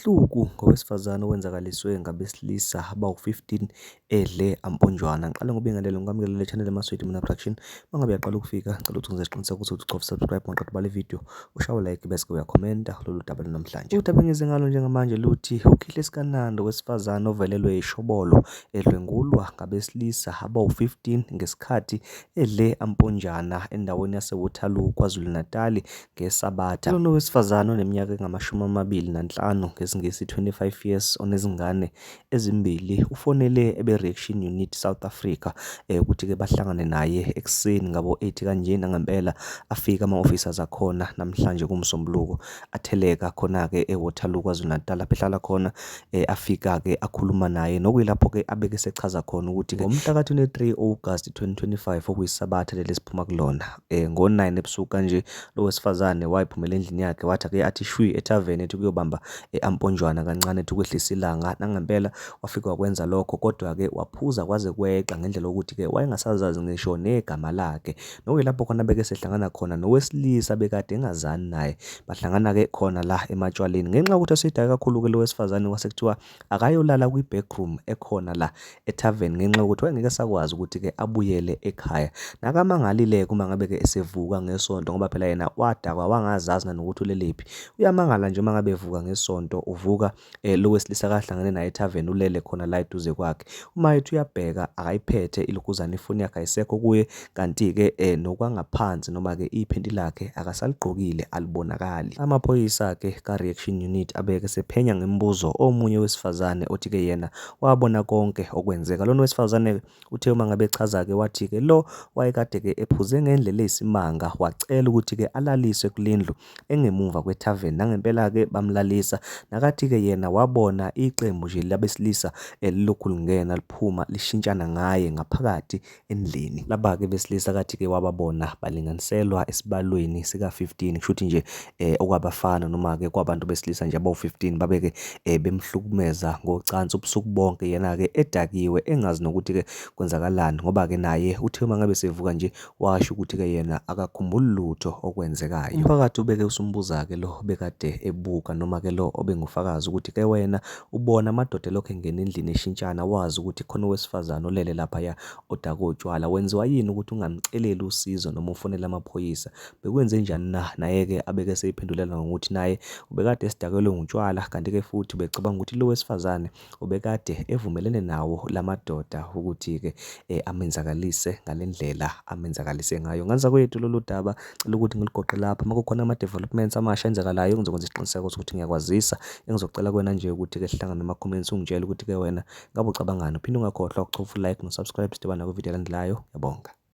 Umehluko ngowesifazane owenzakaliswe ngabesilisa abawu-15 edle amponjwana. Ngiqale ngokubingelela ngikwamukele le channel eMaSwedi Mina Production. Mangabe uyaqala ukufika ngicela ukuthi ngize siqiniseke ukuthi ucofa subscribe maqedwe bale video, ushaye like bese uyakhomenta lolu daba namhlanje. Udaba engize ngalo njengamanje luthi uKhihle Sikanandi owesifazane ovelelwe ishobolo edlwengulwa ngabesilisa abawu-15 ngesikhathi edle amponjana endaweni yaseWaterloo, KwaZulu-Natal ngeSabatha. Lona owesifazane oneminyaka engama-25 ngesingisi 25 years onezingane ezimbili ufonele ebe-Reaction Unit South Africa ukuthi-ke bahlangane naye ekuseni ngabo-8 kanjena ngempela afika ama-officers akhona namhlanje kuMsombuluko atheleka khona-ke eWaterloo KwaZulu-Natal lapho ehlala khona. Afika-ke akhuluma naye nokuyilapho-ke abeke sechaza khona ukuthi ngomhla ka-23 August 2025 okuyiSabatha leli siphuma kulona ngo-9 ebusuku kanje lo wesifazane wayiphumela endlini yakhe wathi athi shwi ethaveni ethi kuyobamba amponjwana kancane ethi ukwehlisa ilanga. Nangempela wafika wakwenza lokho, kodwa-ke waphuza kwaze kweqa ngendlela yokuthi-ke wayengasazazi ngisho negama lakhe. Nokuyilapho khona beke sehlangana khona nowesilisa bekade engazani naye, bahlangana-ke khona la ematshwaleni ngenxa yokuthi esedaya kakhulu-ke lo wesifazane kwase kuthiwa akayolala kwi-backroom ekhona la ethaveni ngenxa yokuthi wayengeke sakwazi ukuthi-ke abuyele ekhaya. Nakamangalile-ke uma ngabe-ke esevuka ngesonto ngoba phela yena wadakwa wangazazi nanokuthi ulelephi. Uyamangala nje uma ngabe evuka ngesonto, uvuka lo wesilisa akahlangane naye ethaveni ulele khona la eduze kwakhe. Uma ethi uyabheka akayiphethe ilokhuzana, ifoni yakhe ayisekho kuye, kanti-ke nokwangaphansi noma-ke iphenti lakhe akasaligqokile alibonakali. Amaphoyisa-ke ka-Reaction Unit abeke sephenya ngemibuzo omunye wesifazane othi-ke yena wabona konke okwenzeka. Lona wesifazane uthe uma ngabe echaza-ke wathi-ke lo wayekade-ke ephuze ngendlela eyisimanga wacela ukuthi-ke alaliswe kulendlu engemuva kwethaveni. Nangempela-ke bamlalisa, nakathi-ke yena wabona iqembu nje labesilisa lilokhu lingena liphuma lishintshana ngaye ngaphakathi endlini. Laba-ke besilisa kathi-ke wababona balinganiselwa esibalweni sika-15, kushuthi nje okwabafana noma-ke kwabantu besilisa nje abawu-15 babeke bemhlukumeza ngocansi ubusuku bonke, yena-ke edakiwe engazi nokuthi-ke kwenzakalani ngoba-ke naye uthe uma ngabe sevuka nje washo ukuthi-ke yena akakhumbuli lutho okwenzekayo. Umphakathi ubeke usumbuza-ke lo bekade ebuka noma-ke lo obengufakazi ukuthi-ke wena ubona amadoda elokhu engena endlini eshintshana, wazi ukuthi khona owesifazane olele laphaya odakwa utshwala, wenziwa yini ukuthi ungamceleli usizo noma ufonele amaphoyisa? Bekwenze njani na? Naye-ke abeke seyiphendulela ngokuthi naye ubekade esidakelwe ngutshwala, kanti-ke futhi ubecabanga ukuthi lo wesifazane ubekade evumelene nawo la madoda ukuthi-ke amenzakalise ngale ndlela amenzakalise ngayo. Ngenza kwethu lolu daba cela ukuthi ngiligoqe lapha, uma kukhona ama-developments amasha enzakalayo ngizokwenza isiqiniseko ukuthi ngiyakwazisa. Engizocela kuwena nje ukuthi-ke sihlangane ema-comments ungitshele ukuthi-ke wena ngabe ucabangani. Uphinde ungakhohlwa ukucofa u-like no-subscribe sidibana kwividiyo elandelayo. Ngiyabonga.